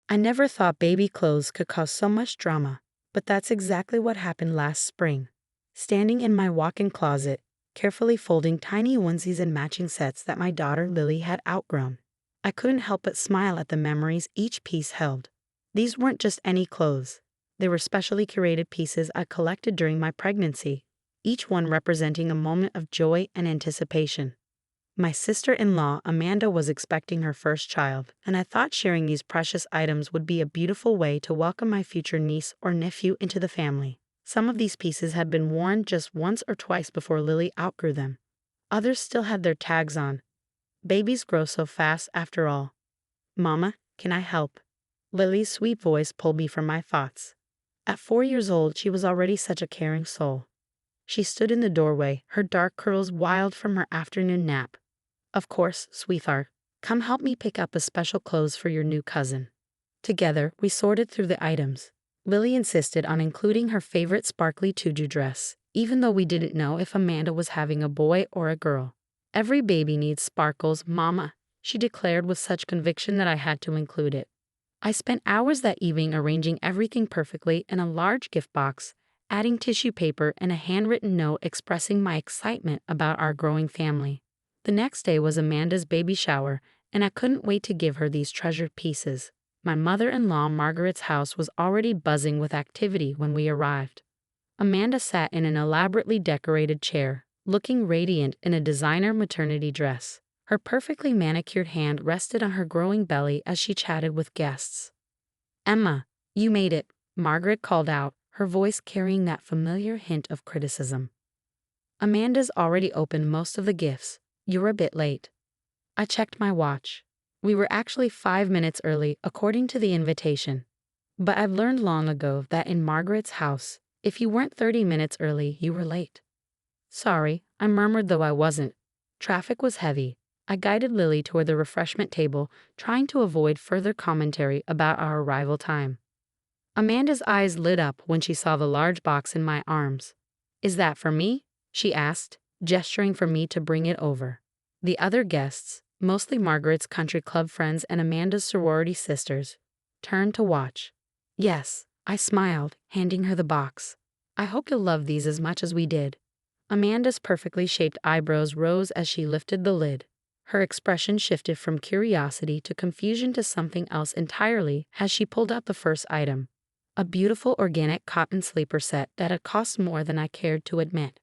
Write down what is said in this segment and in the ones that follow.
I never thought baby clothes could cause so much drama, but that's exactly what happened last spring. Standing in my walk-in closet, carefully folding tiny onesies and matching sets that my daughter Lily had outgrown, I couldn't help but smile at the memories each piece held. These weren't just any clothes. They were specially curated pieces I collected during my pregnancy, each one representing a moment of joy and anticipation. My sister-in-law Amanda was expecting her first child, and I thought sharing these precious items would be a beautiful way to welcome my future niece or nephew into the family. Some of these pieces had been worn just once or twice before Lily outgrew them. Others still had their tags on. Babies grow so fast after all. Mama, can I help? Lily's sweet voice pulled me from my thoughts. At 4 years old, she was already such a caring soul. She stood in the doorway, her dark curls wild from her afternoon nap. Of course, sweetheart. Come help me pick up a special clothes for your new cousin. Together, we sorted through the items. Lily insisted on including her favorite sparkly tutu dress, even though we didn't know if Amanda was having a boy or a girl. Every baby needs sparkles, Mama, she declared with such conviction that I had to include it. I spent hours that evening arranging everything perfectly in a large gift box, adding tissue paper and a handwritten note expressing my excitement about our growing family. The next day was Amanda's baby shower, and I couldn't wait to give her these treasured pieces. My mother-in-law Margaret's house was already buzzing with activity when we arrived. Amanda sat in an elaborately decorated chair, looking radiant in a designer maternity dress. Her perfectly manicured hand rested on her growing belly as she chatted with guests. "Emma, you made it," Margaret called out, her voice carrying that familiar hint of criticism. "Amanda's already opened most of the gifts. You're a bit late." I checked my watch. We were actually 5 minutes early according to the invitation. But I've learned long ago that in Margaret's house, if you weren't 30 minutes early, you were late. Sorry, I murmured though I wasn't. Traffic was heavy. I guided Lily toward the refreshment table, trying to avoid further commentary about our arrival time. Amanda's eyes lit up when she saw the large box in my arms. "Is that for me?" she asked, gesturing for me to bring it over. The other guests, mostly Margaret's country club friends and Amanda's sorority sisters, turned to watch. "Yes," I smiled, handing her the box. "I hope you'll love these as much as we did." Amanda's perfectly shaped eyebrows rose as she lifted the lid. Her expression shifted from curiosity to confusion to something else entirely as she pulled out the first item, a beautiful organic cotton sleeper set that had cost more than I cared to admit.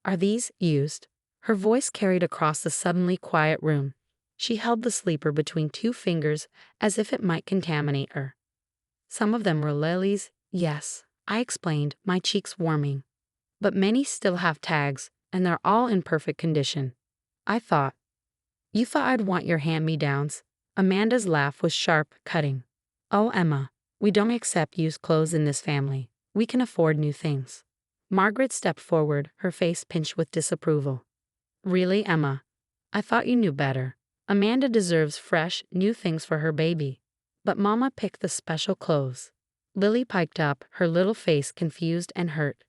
"Are these used?" Her voice carried across the suddenly quiet room. She held the sleeper between two fingers as if it might contaminate her. "Some of them were Lily's, yes," I explained, my cheeks warming. "But many still have tags, and they're all in perfect condition." You thought I'd want your hand-me-downs." Amanda's laugh was sharp, cutting. "Oh, Emma, we don't accept used clothes in this family. We can afford new things." Margaret stepped forward, her face pinched with disapproval. "Really, Emma? I thought you knew better. Amanda deserves fresh, new things for her baby." But Mama picked the special clothes. Lily piped up, her little face confused and hurt.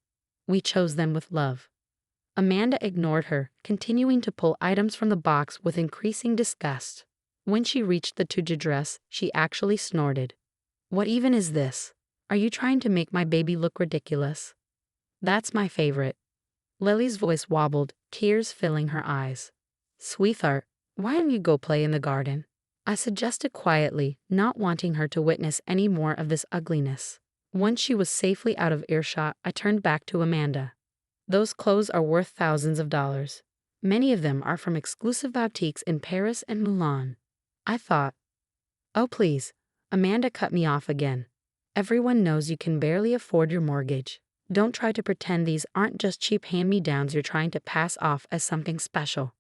"We chose them with love." Amanda ignored her, continuing to pull items from the box with increasing disgust. When she reached the tutu dress, she actually snorted. "What even is this? Are you trying to make my baby look ridiculous?" "That's my favorite." Lily's voice wobbled, tears filling her eyes. "Sweetheart, why don't you go play in the garden?" I suggested quietly, not wanting her to witness any more of this ugliness. Once she was safely out of earshot, I turned back to Amanda. "Those clothes are worth thousands of dollars. Many of them are from exclusive boutiques in Paris and Milan." I thought. "Oh, please." Amanda cut me off again. "Everyone knows you can barely afford your mortgage. Don't try to pretend these aren't just cheap hand-me-downs you're trying to pass off as something special."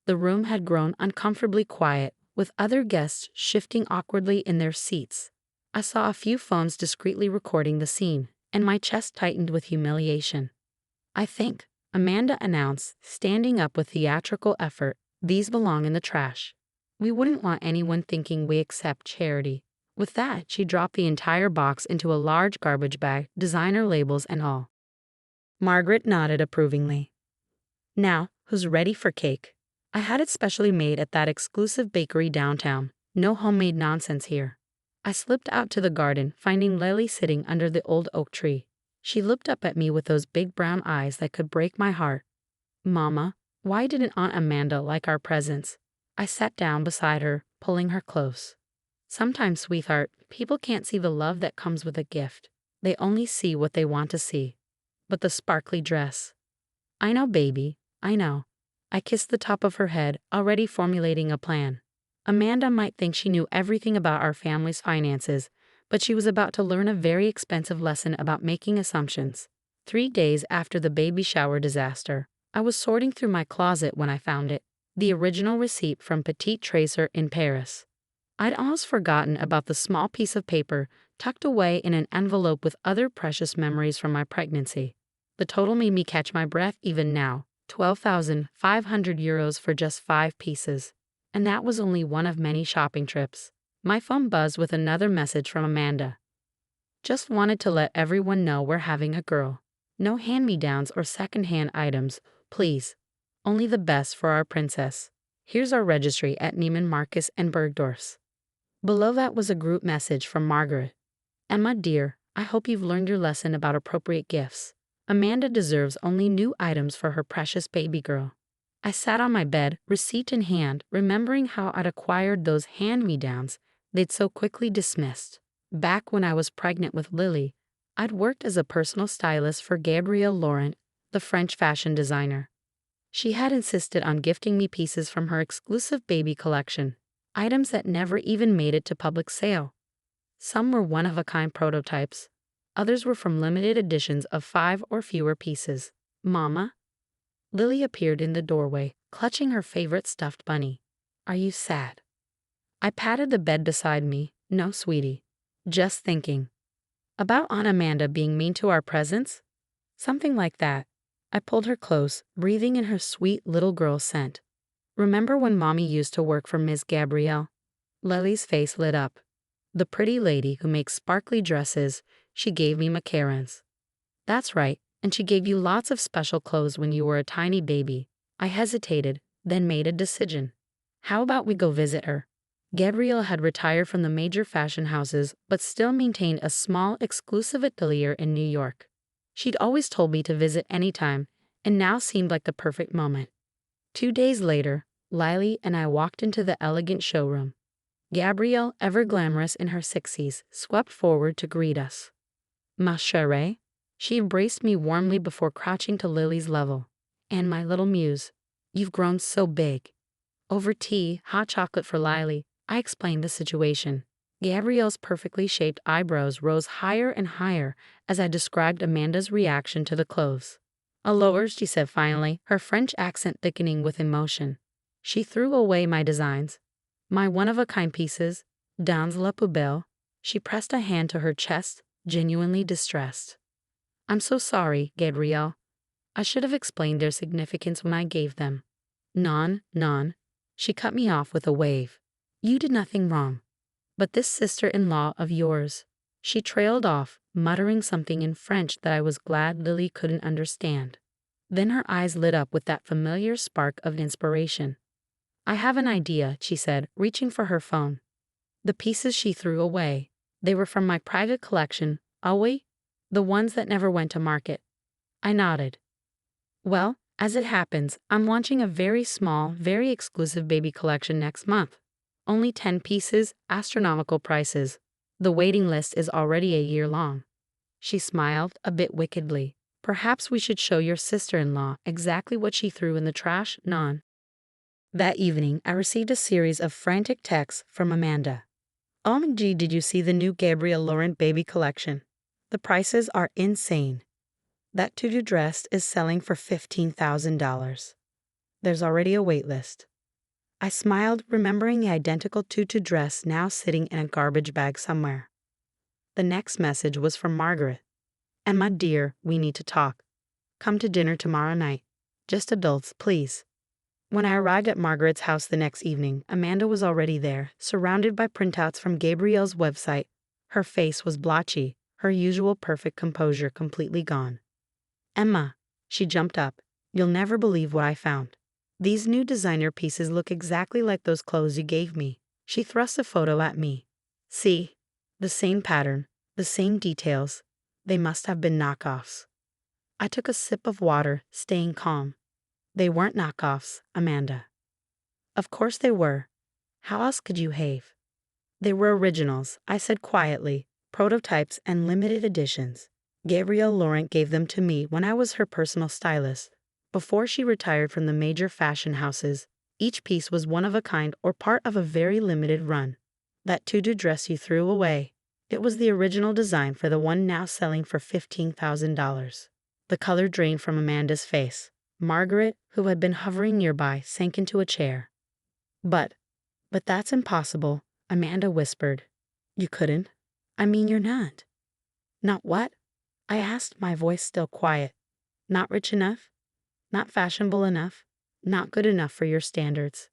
The room had grown uncomfortably quiet, with other guests shifting awkwardly in their seats. I saw a few phones discreetly recording the scene, and my chest tightened with humiliation. "I think," Amanda announced, standing up with theatrical effort, "these belong in the trash. We wouldn't want anyone thinking we accept charity." With that, she dropped the entire box into a large garbage bag, designer labels and all. Margaret nodded approvingly. "Now, who's ready for cake? I had it specially made at that exclusive bakery downtown. No homemade nonsense here." I slipped out to the garden, finding Lily sitting under the old oak tree. She looked up at me with those big brown eyes that could break my heart. Mama, why didn't Aunt Amanda like our presents? I sat down beside her, pulling her close. Sometimes, sweetheart, people can't see the love that comes with a gift. They only see what they want to see. But the sparkly dress. I know, baby, I know. I kissed the top of her head, already formulating a plan. Amanda might think she knew everything about our family's finances, but she was about to learn a very expensive lesson about making assumptions. 3 days after the baby shower disaster, I was sorting through my closet when I found it, the original receipt from Petit Tracer in Paris. I'd almost forgotten about the small piece of paper tucked away in an envelope with other precious memories from my pregnancy. The total made me catch my breath even now, 12,500 euros for just 5 pieces. And that was only one of many shopping trips. My phone buzzed with another message from Amanda. Just wanted to let everyone know we're having a girl. No hand-me-downs or second-hand items, please. Only the best for our princess. Here's our registry at Neiman Marcus and Bergdorf's. Below that was a group message from Margaret. Emma, dear, I hope you've learned your lesson about appropriate gifts. Amanda deserves only new items for her precious baby girl. I sat on my bed, receipt in hand, remembering how I'd acquired those hand-me-downs they'd so quickly dismissed. Back when I was pregnant with Lily, I'd worked as a personal stylist for Gabrielle, the French fashion designer. She had insisted on gifting me pieces from her exclusive baby collection, items that never even made it to public sale. Some were one-of-a-kind prototypes. Others were from limited editions of 5 or fewer pieces. Mama? Lily appeared in the doorway, clutching her favorite stuffed bunny. Are you sad? I patted the bed beside me. No, sweetie. Just thinking. About Aunt Amanda being mean to our presents? Something like that. I pulled her close, breathing in her sweet little girl scent. Remember when Mommy used to work for Miss Gabrielle? Lily's face lit up. The pretty lady who makes sparkly dresses, she gave me macarons. That's right. And she gave you lots of special clothes when you were a tiny baby. I hesitated, then made a decision. How about we go visit her? Gabrielle had retired from the major fashion houses, but still maintained a small, exclusive atelier in New York. She'd always told me to visit anytime, and now seemed like the perfect moment. 2 days later, Lily and I walked into the elegant showroom. Gabrielle, ever glamorous in her 60s, swept forward to greet us. Ma chérie? She embraced me warmly before crouching to Lily's level. And my little muse, you've grown so big. Over tea, hot chocolate for Lily, I explained the situation. Gabrielle's perfectly shaped eyebrows rose higher and higher as I described Amanda's reaction to the clothes. Alors, she said finally, her French accent thickening with emotion. She threw away my designs. My one-of-a-kind pieces, dans la poubelle. She pressed a hand to her chest, genuinely distressed. I'm so sorry, Gabrielle. I should have explained their significance when I gave them. Non. She cut me off with a wave. You did nothing wrong. But this sister-in-law of yours. She trailed off, muttering something in French that I was glad Lily couldn't understand. Then her eyes lit up with that familiar spark of inspiration. I have an idea, she said, reaching for her phone. The pieces she threw away. They were from my private collection, the ones that never went to market. I nodded. Well, as it happens, I'm launching a very small, very exclusive baby collection next month. Only 10 pieces, astronomical prices. The waiting list is already a year long. She smiled, a bit wickedly. Perhaps we should show your sister-in-law exactly what she threw in the trash, non. That evening, I received a series of frantic texts from Amanda. OMG, did you see the new Gabrielle Laurent baby collection? The prices are insane. That tutu dress is selling for $15,000. There's already a wait list. I smiled, remembering the identical tutu dress now sitting in a garbage bag somewhere. The next message was from Margaret. Emma, dear, we need to talk. Come to dinner tomorrow night. Just adults, please. When I arrived at Margaret's house the next evening, Amanda was already there, surrounded by printouts from Gabrielle's website. Her face was blotchy, her usual perfect composure completely gone. Emma, she jumped up, you'll never believe what I found. These new designer pieces look exactly like those clothes you gave me. She thrust a photo at me. See? The same pattern, the same details. They must have been knockoffs. I took a sip of water, staying calm. They weren't knockoffs, Amanda. Of course they were. How else could you have? They were originals, I said quietly, prototypes and limited editions. Gabrielle Laurent gave them to me when I was her personal stylist. Before she retired from the major fashion houses, each piece was one of a kind or part of a very limited run. That tutu dress you threw away. It was the original design for the one now selling for $15,000. The color drained from Amanda's face. Margaret, who had been hovering nearby, sank into a chair. But that's impossible, Amanda whispered. You couldn't? I mean, you're not. Not what? I asked, my voice still quiet. Not rich enough? Not fashionable enough? Not good enough for your standards?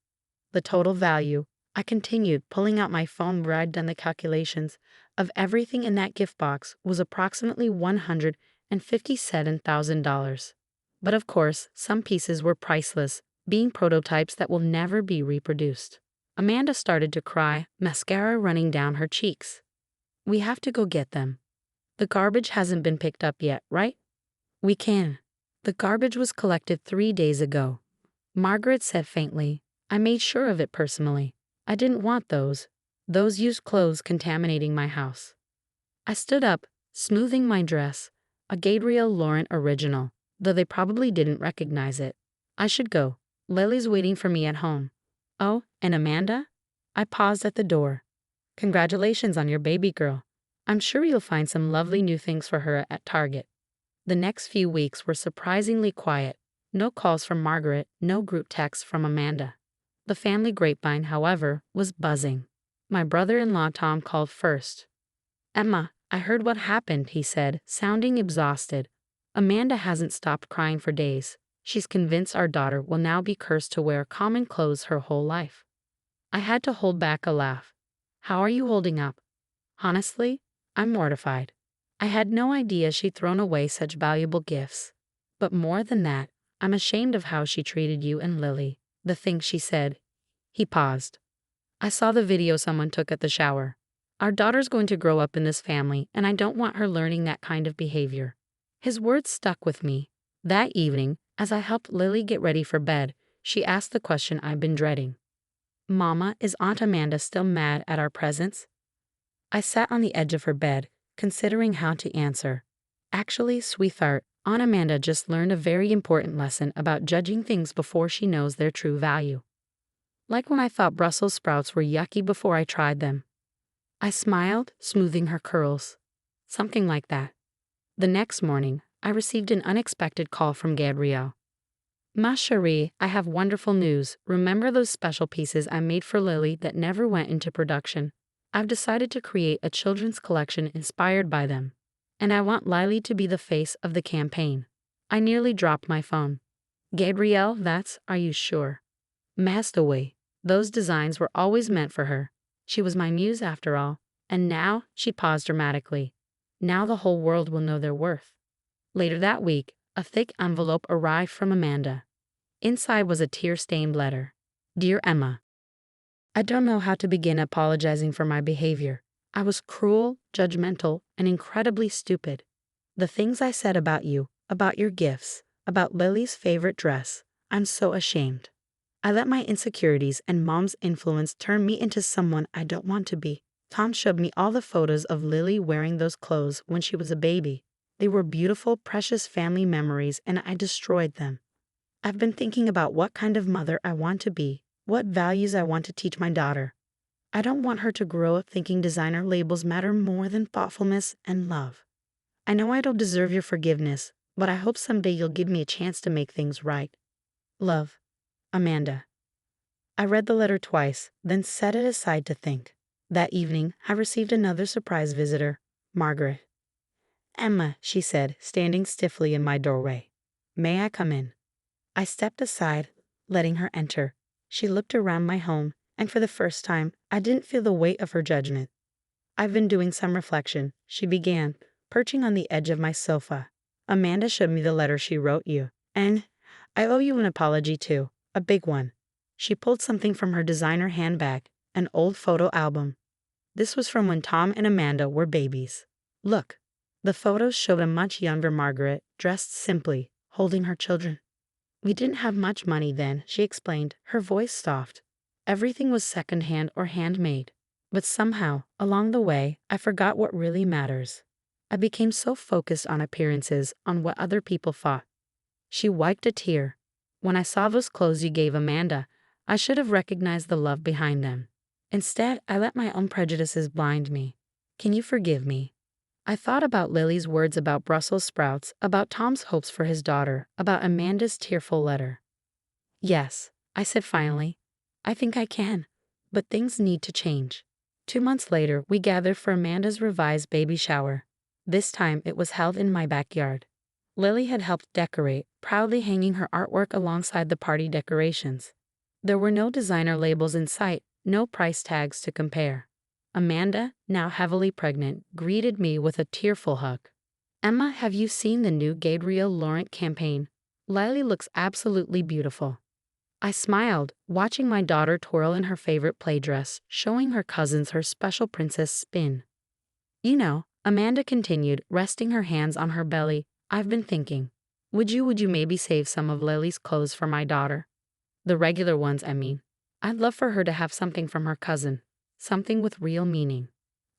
The total value, I continued, pulling out my phone where I'd done the calculations, of everything in that gift box was approximately $157,000. But of course, some pieces were priceless, being prototypes that will never be reproduced. Amanda started to cry, mascara running down her cheeks. We have to go get them. The garbage hasn't been picked up yet, right? We can. The garbage was collected 3 days ago. Margaret said faintly. I made sure of it personally. I didn't want those used clothes contaminating my house. I stood up, smoothing my dress, a Gabrielle Laurent original, though they probably didn't recognize it. I should go. Lily's waiting for me at home. Oh, and Amanda? I paused at the door. Congratulations on your baby girl. I'm sure you'll find some lovely new things for her at Target. The next few weeks were surprisingly quiet. No calls from Margaret, no group texts from Amanda. The family grapevine, however, was buzzing. My brother-in-law Tom called first. Emma, I heard what happened, he said, sounding exhausted. Amanda hasn't stopped crying for days. She's convinced our daughter will now be cursed to wear common clothes her whole life. I had to hold back a laugh. How are you holding up? Honestly, I'm mortified. I had no idea she'd thrown away such valuable gifts. But more than that, I'm ashamed of how she treated you and Lily, the things she said. He paused. I saw the video someone took at the shower. Our daughter's going to grow up in this family, and I don't want her learning that kind of behavior. His words stuck with me. That evening, as I helped Lily get ready for bed, she asked the question I've been dreading. Mama, is Aunt Amanda still mad at our presents? I sat on the edge of her bed, considering how to answer. Actually, sweetheart, Aunt Amanda just learned a very important lesson about judging things before she knows their true value. Like when I thought Brussels sprouts were yucky before I tried them. I smiled, smoothing her curls. Something like that. The next morning, I received an unexpected call from Gabrielle. Ma chérie, I have wonderful news. Remember those special pieces I made for Lily that never went into production? I've decided to create a children's collection inspired by them. And I want Lily to be the face of the campaign. I nearly dropped my phone. Gabrielle, are you sure? Masked away. Those designs were always meant for her. She was my muse after all. And now, she paused dramatically. Now the whole world will know their worth. Later that week, a thick envelope arrived from Amanda. Inside was a tear-stained letter. Dear Emma, I don't know how to begin apologizing for my behavior. I was cruel, judgmental, and incredibly stupid. The things I said about you, about your gifts, about Lily's favorite dress, I'm so ashamed. I let my insecurities and Mom's influence turn me into someone I don't want to be. Tom showed me all the photos of Lily wearing those clothes when she was a baby. They were beautiful, precious family memories, and I destroyed them. I've been thinking about what kind of mother I want to be, what values I want to teach my daughter. I don't want her to grow up thinking designer labels matter more than thoughtfulness and love. I know I don't deserve your forgiveness, but I hope someday you'll give me a chance to make things right. Love, Amanda. I read the letter twice, then set it aside to think. That evening, I received another surprise visitor, Margaret. Emma, she said, standing stiffly in my doorway. May I come in? I stepped aside, letting her enter. She looked around my home, and for the first time, I didn't feel the weight of her judgment. I've been doing some reflection, she began, perching on the edge of my sofa. Amanda showed me the letter she wrote you, and I owe you an apology too, a big one. She pulled something from her designer handbag, an old photo album. This was from when Tom and Amanda were babies. Look. The photos showed a much younger Margaret, dressed simply, holding her children. We didn't have much money then, she explained, her voice soft. Everything was secondhand or handmade. But somehow, along the way, I forgot what really matters. I became so focused on appearances, on what other people thought. She wiped a tear. When I saw those clothes you gave Amanda, I should have recognized the love behind them. Instead, I let my own prejudices blind me. Can you forgive me? I thought about Lily's words about Brussels sprouts, about Tom's hopes for his daughter, about Amanda's tearful letter. Yes, I said finally. I think I can. But things need to change. 2 months later, we gathered for Amanda's revised baby shower. This time, it was held in my backyard. Lily had helped decorate, proudly hanging her artwork alongside the party decorations. There were no designer labels in sight, no price tags to compare. Amanda, now heavily pregnant, greeted me with a tearful hug. Emma, have you seen the new Gabrielle Laurent campaign? Lily looks absolutely beautiful. I smiled, watching my daughter twirl in her favorite playdress, showing her cousins her special princess spin. You know, Amanda continued, resting her hands on her belly, I've been thinking. Would you maybe save some of Lily's clothes for my daughter? The regular ones, I mean. I'd love for her to have something from her cousin. Something with real meaning.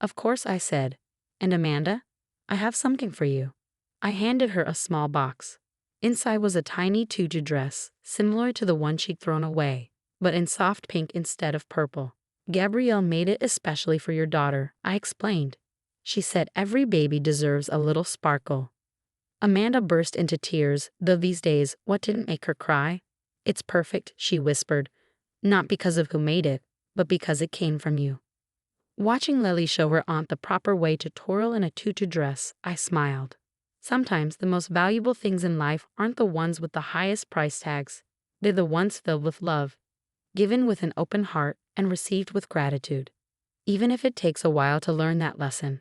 Of course, I said. And Amanda? I have something for you. I handed her a small box. Inside was a tiny tutu dress, similar to the one she'd thrown away, but in soft pink instead of purple. Gabrielle made it especially for your daughter, I explained. She said every baby deserves a little sparkle. Amanda burst into tears, though these days, what didn't make her cry? It's perfect, she whispered. Not because of who made it, but because it came from you. Watching Lily show her aunt the proper way to twirl in a tutu dress, I smiled. Sometimes the most valuable things in life aren't the ones with the highest price tags. They're the ones filled with love, given with an open heart and received with gratitude. Even if it takes a while to learn that lesson.